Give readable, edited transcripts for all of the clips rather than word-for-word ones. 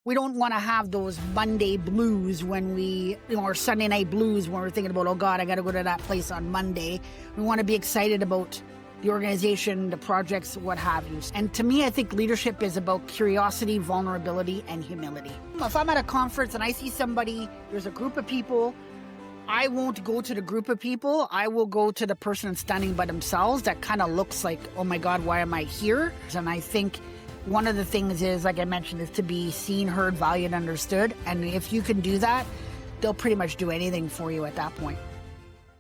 we don't want to have those Monday blues when or Sunday night blues when we're thinking about, oh God, I got to go to that place on Monday. We want to be excited about the organization, the projects, what have you. And to me, I think leadership is about curiosity, vulnerability, and humility. If I'm at a conference and I see somebody, there's a group of people, I won't go to the group of people. I will go to the person standing by themselves that kind of looks like, oh my God, why am I here? And I think one of the things is, like I mentioned, is to be seen, heard, valued, understood. And if you can do that, they'll pretty much do anything for you at that point.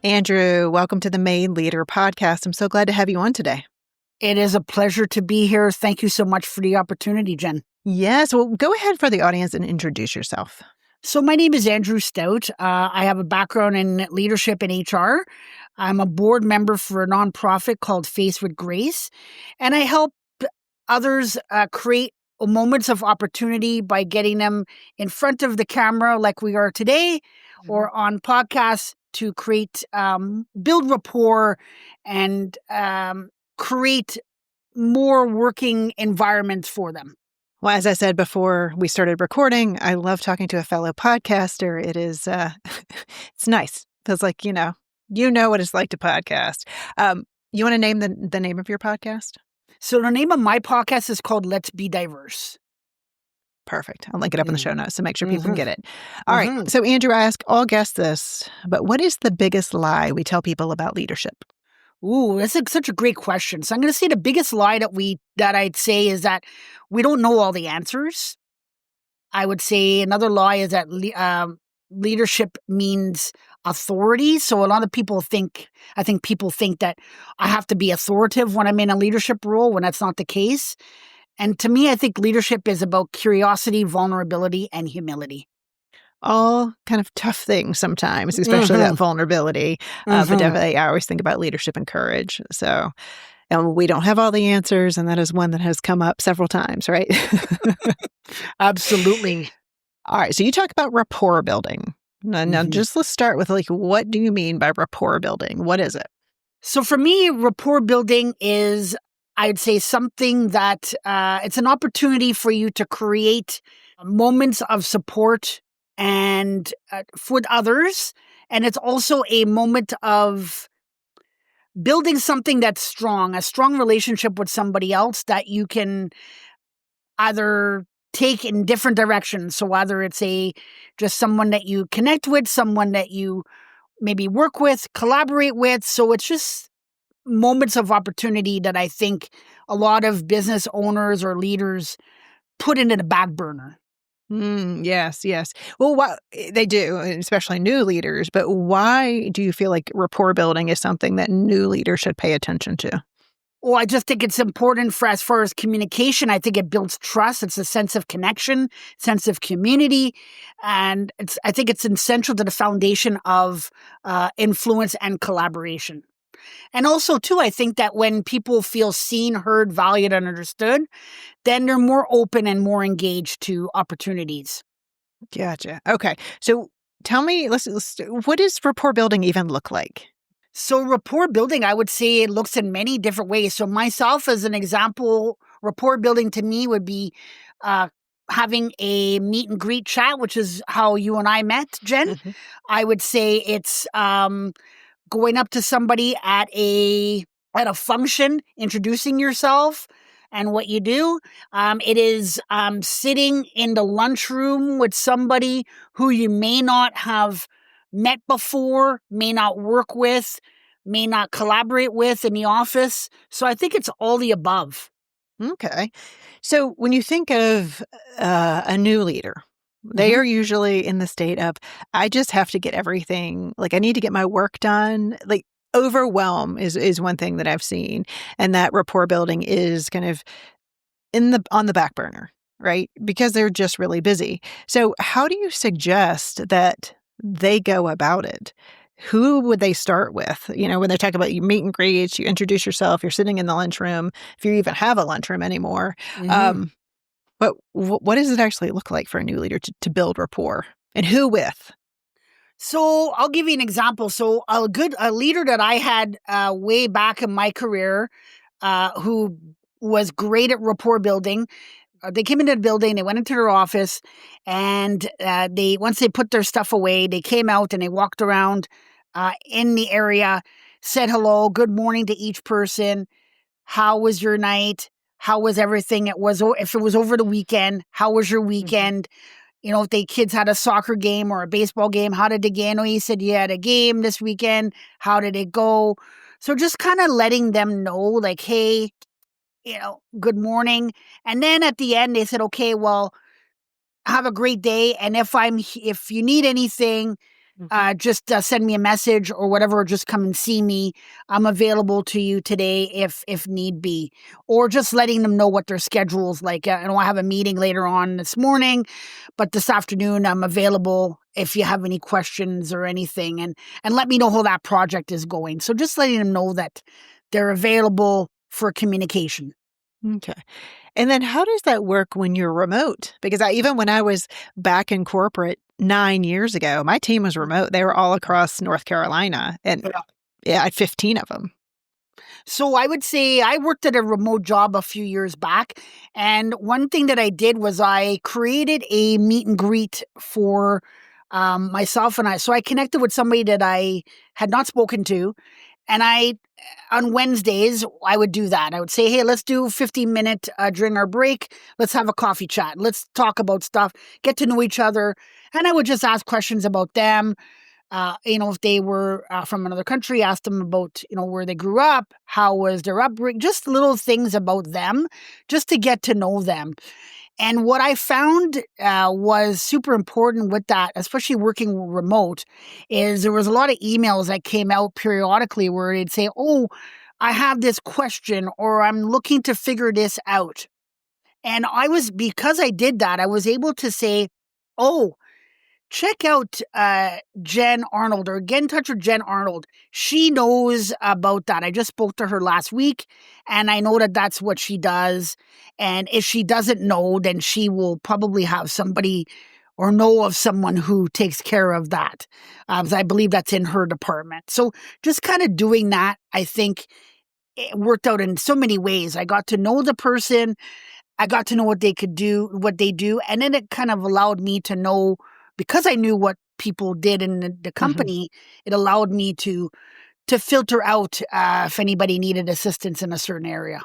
Andrew, welcome to the Made Leader podcast. I'm so glad to have you on today. It is a pleasure to be here. Thank you so much for the opportunity, Jen. Yes. Well, go ahead for the audience and introduce yourself. So my name is Andrew Stoute. I have a background in leadership and HR. I'm a board member for a nonprofit called Face with Grace, and I help others create moments of opportunity by getting them in front of the camera like we are today, or on podcasts to create, build rapport and create more working environments for them. Well, as I said before we started recording, I love talking to a fellow podcaster. It is, it's nice. Feels like, you know what it's like to podcast. You want to name the name of your podcast? So the name of my podcast is called Let's Be Diverse. Perfect. I'll link it up in the show notes to make sure people can get it. All right. So Andrew, I ask all guests this, but what is the biggest lie we tell people about leadership? Ooh, that's such a great question. So I'm going to say the biggest lie that I'd say is that we don't know all the answers. I would say another lie is that leadership means authority. So a lot of people think that I have to be authoritative when I'm in a leadership role, when that's not the case. And to me, I think leadership is about curiosity, vulnerability, and humility. All kind of tough things sometimes, especially that vulnerability. But definitely, I always think about leadership and courage. So, and we don't have all the answers, and that is one that has come up several times, right? Absolutely. All right. So you talk about rapport building. Now, just let's start with what do you mean by rapport building? What is it? So for me, rapport building is, I'd say, something that it's an opportunity for you to create moments of support and with others. And it's also a moment of building something that's strong, a strong relationship with somebody else that you can either take in different directions. So whether it's just someone that you connect with, someone that you maybe work with, collaborate with. So it's just moments of opportunity that I think a lot of business owners or leaders put into the back burner. Yes. Well, they do, especially new leaders. But why do you feel like rapport building is something that new leaders should pay attention to? Well, I just think it's important for as far as communication. I think it builds trust. It's a sense of connection, sense of community. And I think it's essential to the foundation of influence and collaboration. And also, too, I think that when people feel seen, heard, valued, and understood, then they're more open and more engaged to opportunities. Gotcha. Okay. So tell me, what does rapport building even look like? So rapport building, I would say it looks in many different ways. So myself, as an example, rapport building to me would be having a meet and greet chat, which is how you and I met, Jen. I would say it's going up to somebody at a function, introducing yourself and what you do. It is sitting in the lunchroom with somebody who you may not have met before, may not work with, may not collaborate with in the office. So I think it's all the above. Okay. So when you think of a new leader, they are usually in the state of, I just have to get everything, I need to get my work done. Overwhelm is one thing that I've seen. And that rapport building is kind of on the back burner, right? Because they're just really busy. So how do you suggest that they go about it? Who would they start with? When they talk about you meet and greets, you introduce yourself, you're sitting in the lunchroom, if you even have a lunchroom anymore. But what does it actually look like for a new leader to build rapport, and who with? So I'll give you an example. So a leader that I had way back in my career, who was great at rapport building, they came into the building, they went into their office, and once they put their stuff away, they came out and they walked around in the area, said hello, good morning to each person. How was your night? How was everything? If it was over the weekend, how was your weekend? If the kids had a soccer game or a baseball game, how did it go? No, you said you had a game this weekend. How did it go? So just kind of letting them know, like, hey, good morning. And then at the end, they said, okay, well, have a great day. And if you need anything, just send me a message or whatever, or just come and see me. I'm available to you today if need be. Or just letting them know what their schedule's like. I have a meeting later on this morning, but this afternoon I'm available if you have any questions or anything, and let me know how that project is going. So just letting them know that they're available for communication. Okay. And then how does that work when you're remote? Because even when I was back in corporate 9 years ago, my team was remote. They were all across North Carolina, and I had 15 of them. So I would say I worked at a remote job a few years back. And one thing that I did was I created a meet and greet for myself and I. So I connected with somebody that I had not spoken to. And on Wednesdays, I would do that. I would say, hey, let's do 15-minute during our break. Let's have a coffee chat. Let's talk about stuff, get to know each other. And I would just ask questions about them. If they were from another country, ask them about, where they grew up, how was their upbringing, just little things about them, just to get to know them. And what I found was super important with that, especially working remote, is there was a lot of emails that came out periodically where they'd say, oh, I have this question, or I'm looking to figure this out. And because I did that, I was able to say, oh, check out Jen Arnold, or get in touch with Jen Arnold. She knows about that. I just spoke to her last week, and I know that that's what she does. And if she doesn't know, then she will probably have somebody or know of someone who takes care of that. I believe that's in her department. So just kind of doing that, I think it worked out in so many ways. I got to know the person. I got to know what they could do, what they do. And then it kind of allowed me to know, because I knew what people did in the company, it allowed me to filter out if anybody needed assistance in a certain area.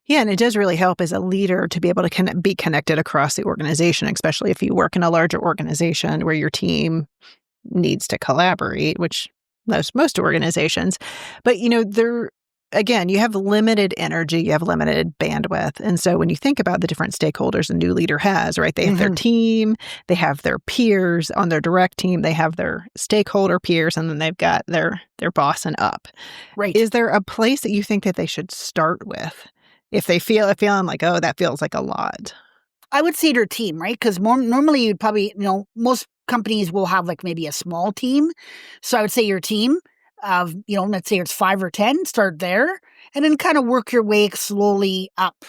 Yeah, and it does really help as a leader to be able to be connected across the organization, especially if you work in a larger organization where your team needs to collaborate, which most organizations. But, again, you have limited energy, you have limited bandwidth. And so when you think about the different stakeholders a new leader has, right, they have their team, they have their peers on their direct team, they have their stakeholder peers, and then they've got their boss and up. Right. Is there a place that you think that they should start with if they feeling like, oh, that feels like a lot? I would say their team, right? Because normally you'd probably, most companies will have like maybe a small team. So I would say your team of, let's say it's 5 or 10, start there, and then kind of work your way slowly up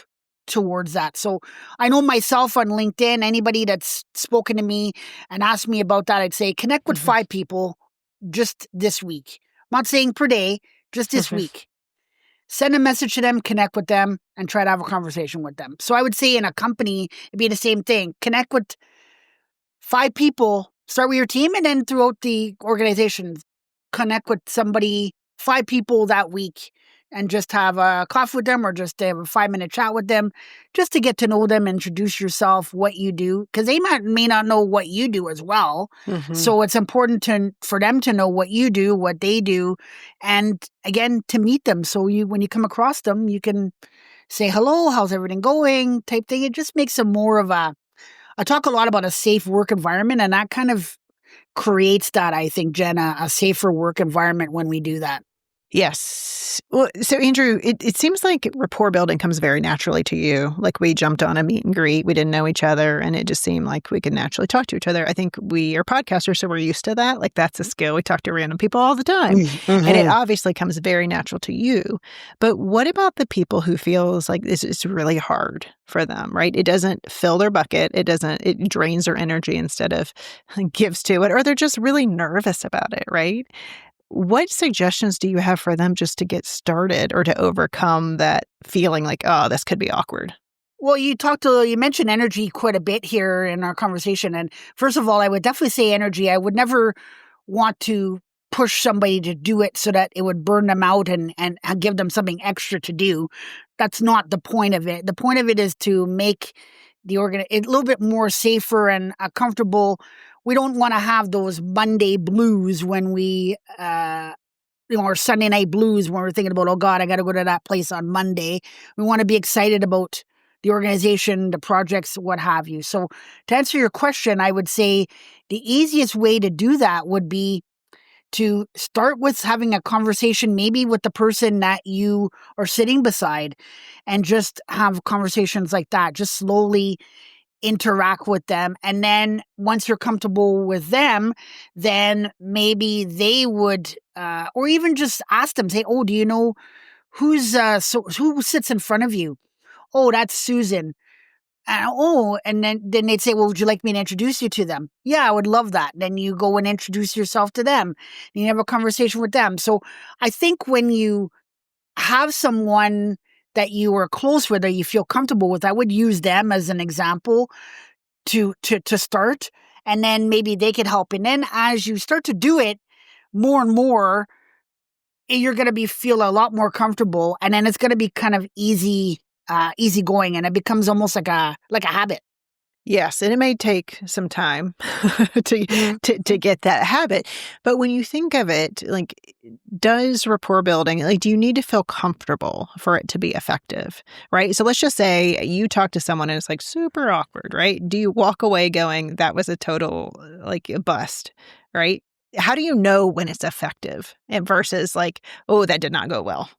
towards that. So I know myself on LinkedIn, anybody that's spoken to me and asked me about that, I'd say connect with 5 people just this week. I'm not saying per day, just this week. Send a message to them, connect with them, and try to have a conversation with them. So I would say in a company, it'd be the same thing. Connect with 5 people, start with your team, and then throughout the organization, connect with 5 people that week, and just have a coffee with them, or just have a 5-minute chat with them, just to get to know them, introduce yourself, what you do, because they may not know what you do as well. So it's important for them to know what you do, what they do, and again, to meet them. So when you come across them, you can say, hello, how's everything going, type thing. It just makes them more of I talk a lot about a safe work environment, and that kind of creates that, I think, Jen, a safer work environment when we do that. Yes. Well, so Andrew, it seems like rapport building comes very naturally to you. Like we jumped on a meet and greet, we didn't know each other, and it just seemed like we could naturally talk to each other. I think we are podcasters, so we're used to that. Like that's a skill. We talk to random people all the time. And it obviously comes very natural to you. But what about the people who feels like this is really hard for them, right? It doesn't fill their bucket. It drains their energy instead of gives to it, or they're just really nervous about it, right? What suggestions do you have for them just to get started or to overcome that feeling like, oh, this could be awkward? Well, you mentioned energy quite a bit here in our conversation. And first of all, I would definitely say energy. I would never want to push somebody to do it so that it would burn them out and give them something extra to do. That's not the point of it. The point of it is to make the a little bit more safer and comfortable. We don't want to have those Monday blues when or Sunday night blues when we're thinking about, oh God, I got to go to that place on Monday. We want to be excited about the organization, the projects, what have you. So to answer your question, I would say the easiest way to do that would be to start with having a conversation, maybe with the person that you are sitting beside, and just have conversations like that. Just slowly interact with them. And then once you're comfortable with them, then maybe they would, or even just ask them, say, oh, do you know who sits in front of you? Oh, that's Susan. And then they'd say, well, would you like me to introduce you to them? Yeah, I would love that. Then you go and introduce yourself to them. And you have a conversation with them. So I think when you have someone that you are close with or you feel comfortable with, I would use them as an example to start, and then maybe they could help. And then as you start to do it more and more, you're going to be feel a lot more comfortable, and then it's going to be kind of easy going, and it becomes almost like a habit. Yes, and it may take some time to, Mhm. to get that habit. But when you think of it, like, does rapport building, like, do you need to feel comfortable for it to be effective, right? So let's just say you talk to someone and it's like super awkward, right? Do you walk away going, that was a total, like, a bust, right? How do you know when it's effective and versus like, oh, that did not go well?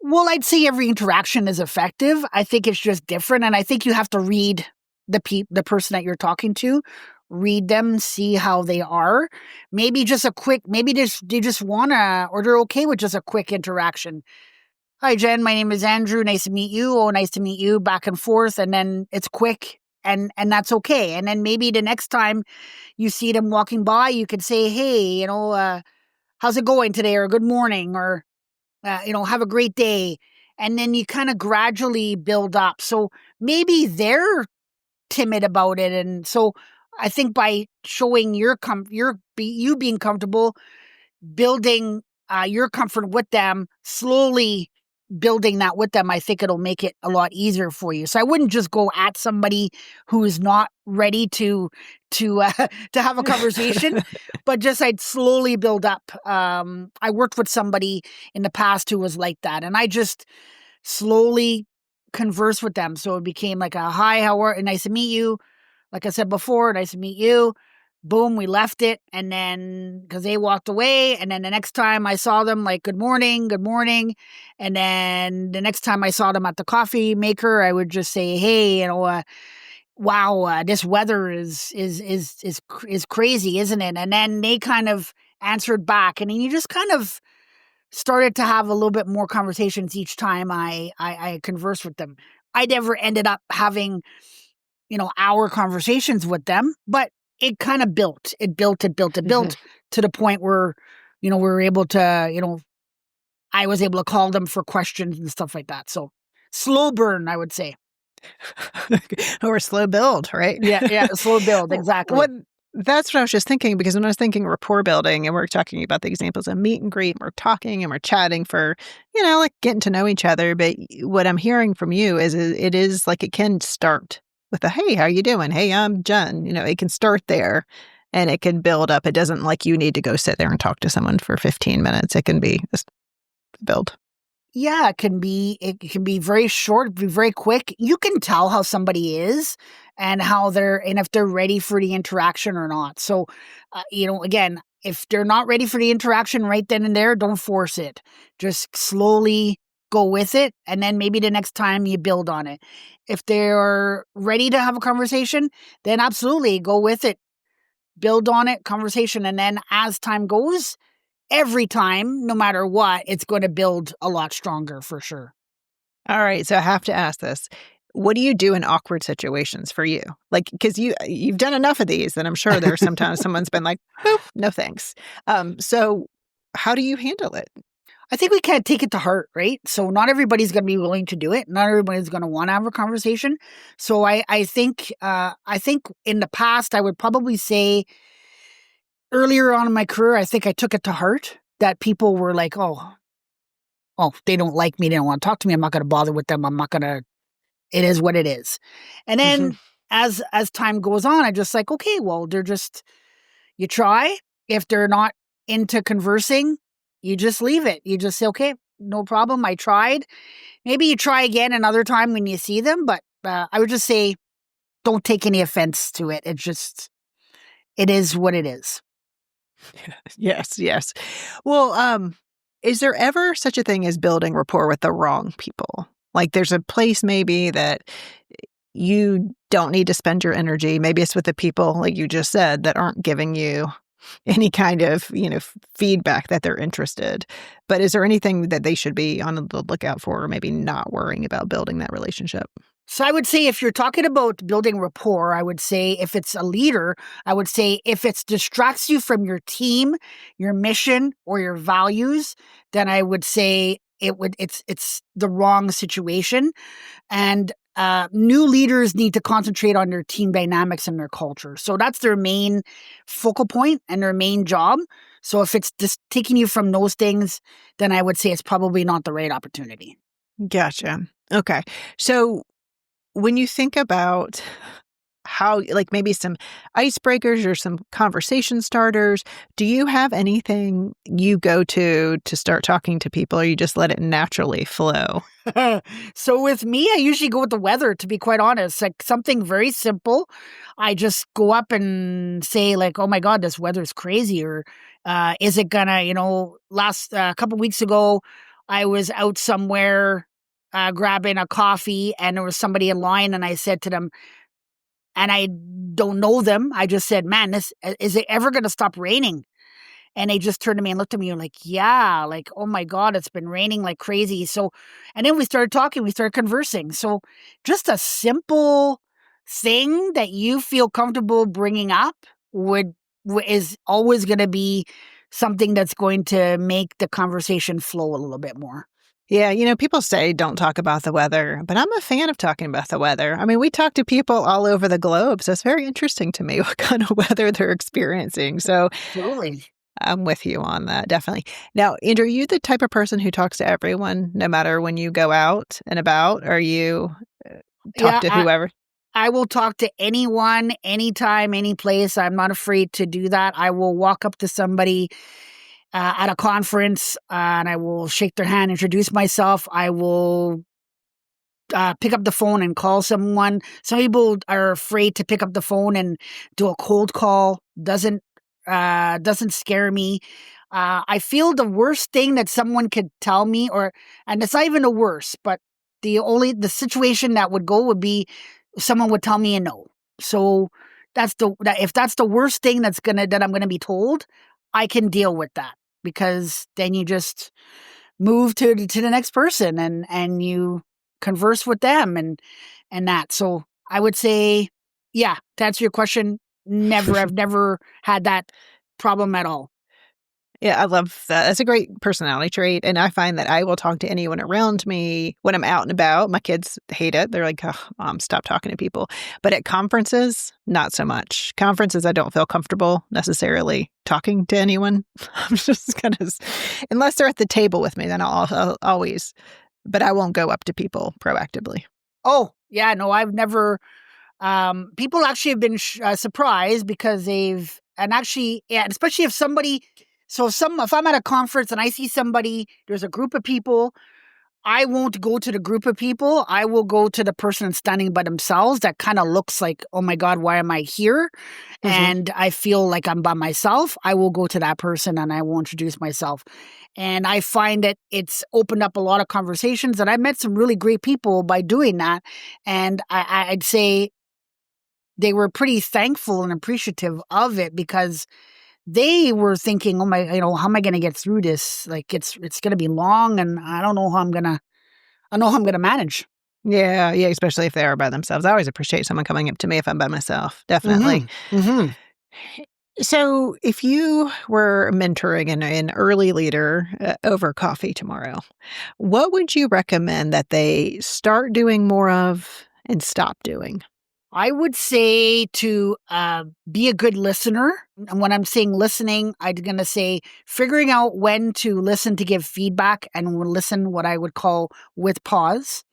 Well, I'd say every interaction is effective. I think it's just different, and I think you have to read the person that you're talking to, read them, see how they are. Maybe just a quick, maybe they just wanna, or they're okay with just a quick interaction. Hi, Jen. My name is Andrew. Nice to meet you. Oh, nice to meet you. Back and forth, and then it's quick, and that's okay. And then maybe the next time you see them walking by, you could say, "Hey, how's it going today?" Or "Good morning," or "Have a great day." And then you kind of gradually build up. So maybe they're timid about it, and so I think by showing you being comfortable, building your comfort with them, slowly building that with them, I think it'll make it a lot easier for you. So I wouldn't just go at somebody who is not ready to to have a conversation, but just I'd slowly build up. I worked with somebody in the past who was like that, and I just slowly converse with them. So it became like a hi, how are, nice to meet you. Like I said before, nice to meet you. Boom, we left it. And then, because they walked away. And then the next time I saw them, like, good morning, good morning. And then the next time I saw them at the coffee maker, I would just say, hey, wow, this weather is crazy, isn't it? And then they kind of answered back. And then you just kind of started to have a little bit more conversations each time I conversed with them. I never ended up having hour conversations with them, but it kind of built. It built, it built, it built to the point where, we were able to, I was able to call them for questions and stuff like that. So slow burn, I would say. Or slow build, right? Yeah, yeah, slow build, exactly. What That's what I was just thinking, because when I was thinking rapport building and we're talking about the examples of meet and greet, and we're talking and we're chatting for, like getting to know each other. But what I'm hearing from you is it is like it can start with a, hey, how you doing? Hey, I'm Jen. It can start there and it can build up. It doesn't like you need to go sit there and talk to someone for 15 minutes. It can be just build. Yeah, it can be very short, be very quick. You can tell how somebody is and if they're ready for the interaction or not. So, again, if they're not ready for the interaction right then and there, don't force it. Just slowly go with it. And then maybe the next time you build on it. If they're ready to have a conversation, then absolutely go with it. Build on it, conversation. And then as time goes, every time, no matter what, it's going to build a lot stronger for sure. All right. So I have to ask this. What do you do in awkward situations for you? Like, because you've done enough of these, and I'm sure there's sometimes someone's been like, "Boop, no thanks." So how do you handle it? I think we can't take it to heart, right? So not everybody's going to be willing to do it. Not everybody's going to want to have a conversation. So I think in the past I would probably say earlier on in my career, I think I took it to heart that people were like, oh, they don't like me. They don't want to talk to me. I'm not going to bother with them. I'm not going to. It is what it is. And Mhm. then as time goes on, I just like, okay, well, they're just you try. If they're not into conversing, you just leave it. You just say, okay, no problem. I tried. Maybe you try again another time when you see them, but I would just say don't take any offense to it. It is what it is. Yes, yes. Well, is there ever such a thing as building rapport with the wrong people? Like there's a place maybe that you don't need to spend your energy. Maybe it's with the people, like you just said, that aren't giving you any kind of, feedback that they're interested. But is there anything that they should be on the lookout for or maybe not worrying about building that relationship? So I would say if you're talking about building rapport, I would say if it's a leader, I would say if it distracts you from your team, your mission, or your values, then I would say it's the wrong situation. And new leaders need to concentrate on their team dynamics and their culture. So that's their main focal point and their main job. So if it's just taking you from those things, then I would say it's probably not the right opportunity. Gotcha. Okay. So when you think about how, like maybe some icebreakers or some conversation starters, do you have anything you go to start talking to people, or you just let it naturally flow? So with me, I usually go with the weather, to be quite honest. Like something very simple. I just go up and say, like, oh my God, this weather's crazy. Or is it gonna, last a couple weeks ago, I was out somewhere grabbing a coffee and there was somebody in line and I said to them, and I don't know them. I just said, man, this is it ever gonna stop raining? And they just turned to me and looked at me like, yeah, like, oh my God, it's been raining like crazy. So, and then we started talking, we started conversing. So, just a simple thing that you feel comfortable bringing up is always going to be something that's going to make the conversation flow a little bit more. Yeah, people say don't talk about the weather, but I'm a fan of talking about the weather. I mean, we talk to people all over the globe, so it's very interesting to me what kind of weather they're experiencing. So Absolutely. I'm with you on that, definitely. Now, Andrew, are you the type of person who talks to everyone no matter when you go out and about? Or you talk Yeah, to whoever? I will talk to anyone, anytime, any place. I'm not afraid to do that. I will walk up to somebody at a conference and I will shake their hand, introduce myself. I will pick up the phone and call someone. Some people are afraid to pick up the phone and do a cold call. Doesn't scare me. I feel the worst thing that someone could tell me, and it's not even the worst, but the situation that would go would be someone would tell me a no. So if that's the worst thing that I'm gonna be told, I can deal with that because then you just move to the next person and you converse with them and that. So I would say, yeah, to answer your question, never. I've never had that problem at all. Yeah, I love that. That's a great personality trait. And I find that I will talk to anyone around me when I'm out and about. My kids hate it. They're like, oh, Mom, stop talking to people. But at conferences, not so much. Conferences, I don't feel comfortable necessarily talking to anyone. I'm just kind of, unless they're at the table with me, then I'll always, but I won't go up to people proactively. Oh, yeah, no, I've never. People actually have been surprised because and actually, yeah, especially if somebody. So if I'm at a conference and I see somebody, there's a group of people, I won't go to the group of people. I will go to the person standing by themselves that kind of looks like, oh my God, why am I here? Hmm. And I feel like I'm by myself. I will go to that person and I will introduce myself. And I find that it's opened up a lot of conversations and I met some really great people by doing that. And I'd say they were pretty thankful and appreciative of it because they were thinking, oh my, how am I going to get through this? Like it's going to be long and I don't know how I'm going to manage. Yeah, yeah, especially if they are by themselves. I always appreciate someone coming up to me if I'm by myself. Definitely. Mhm. Mhm. So, if you were mentoring an early leader over coffee tomorrow, what would you recommend that they start doing more of and stop doing? I would say to be a good listener. And when I'm saying listening, I'm going to say figuring out when to listen to give feedback and listen what I would call with pause.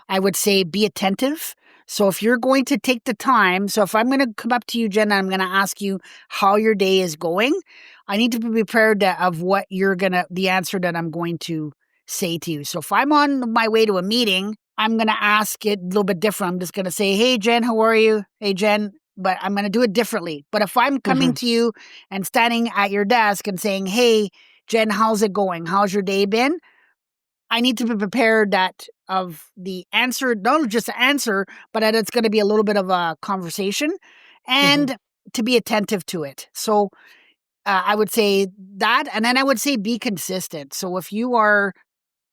I would say be attentive. So if you're going to take the time, so if I'm going to come up to you, Jen, and I'm going to ask you how your day is going, I need to be prepared of what the answer that I'm going to say to you. So if I'm on my way to a meeting, I'm going to ask it a little bit different. I'm just going to say, hey, Jen, how are you? Hey, Jen, but I'm going to do it differently. But if I'm coming Mhm, to you and standing at your desk and saying, hey, Jen, how's it going? How's your day been? I need to be prepared that of the answer, not just the answer, but that it's going to be a little bit of a conversation mhm. and to be attentive to it. So I would say that. And then I would say be consistent. So if you are,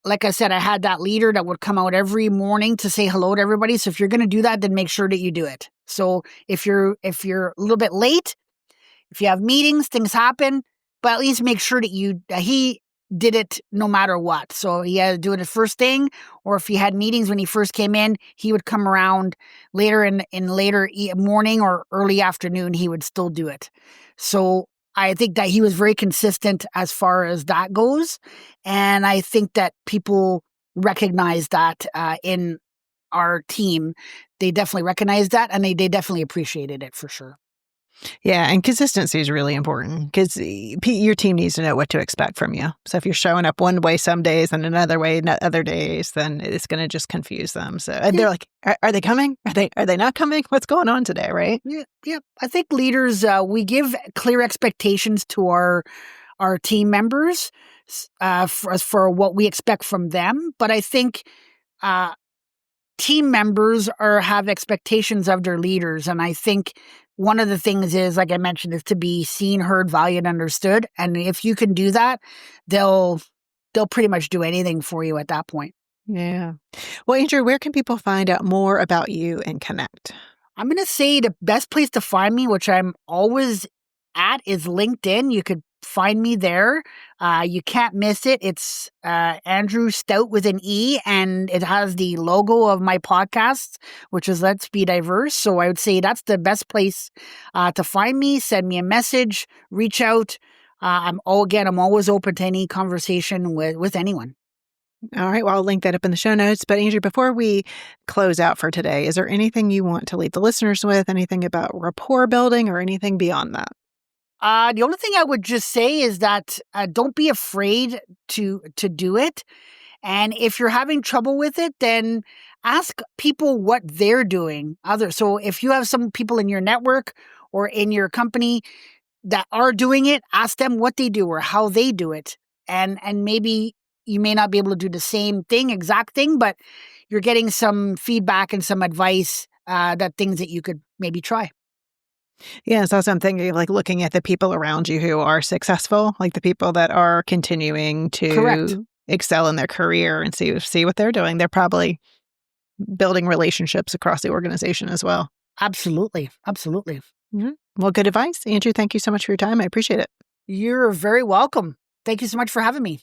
like I said, I had that leader that would come out every morning to say hello to everybody. So if you're going to do that, then make sure that you do it. So if you're a little bit late, if you have meetings, things happen, but at least make sure that he did it no matter what. So he had to do it the first thing, or if he had meetings when he first came in, he would come around later in later morning or early afternoon. He would still do it. So I think that he was very consistent as far as that goes, and I think that people recognize that in our team. They definitely recognized that, and they definitely appreciated it for sure. Yeah, and consistency is really important because your team needs to know what to expect from you. So if you're showing up one way some days and another way other days, then it's going to just confuse them. So and Yeah. they're like, are they coming? Are they not coming? What's going on today? Right? Yeah, yeah. I think leaders, we give clear expectations to our team members for what we expect from them. But I think uh, team members have expectations of their leaders, and I think one of the things is, like I mentioned, is to be seen, heard, valued, understood. And if you can do that, they'll they'll pretty much do anything for you at that point. Yeah. Well, Andrew, where can people find out more about you and connect? I'm going to say the best place to find me, which I'm always at, is LinkedIn. You could find me there. You can't miss it. It's Andrew Stoute with an E, and it has the logo of my podcast, which is Let's Be Diverse. So I would say that's the best place to find me. Send me a message, reach out. I'm always open to any conversation with anyone. All right. Well, I'll link that up in the show notes. But Andrew, before we close out for today, is there anything you want to leave the listeners with? Anything about rapport building or anything beyond that? The only thing I would just say is that don't be afraid to do it. And if you're having trouble with it, then ask people what they're doing. So if you have some people in your network or in your company that are doing it, ask them what they do or how they do it. And maybe you may not be able to do the same thing, exact thing, but you're getting some feedback and some advice that things that you could maybe try. Yeah, it's also I'm thinking like looking at the people around you who are successful, like the people that are continuing Correct. to excel in their career and see what they're doing. They're probably building relationships across the organization as well. Absolutely. Absolutely. Mhm. Well, good advice. Andrew, thank you so much for your time. I appreciate it. You're very welcome. Thank you so much for having me.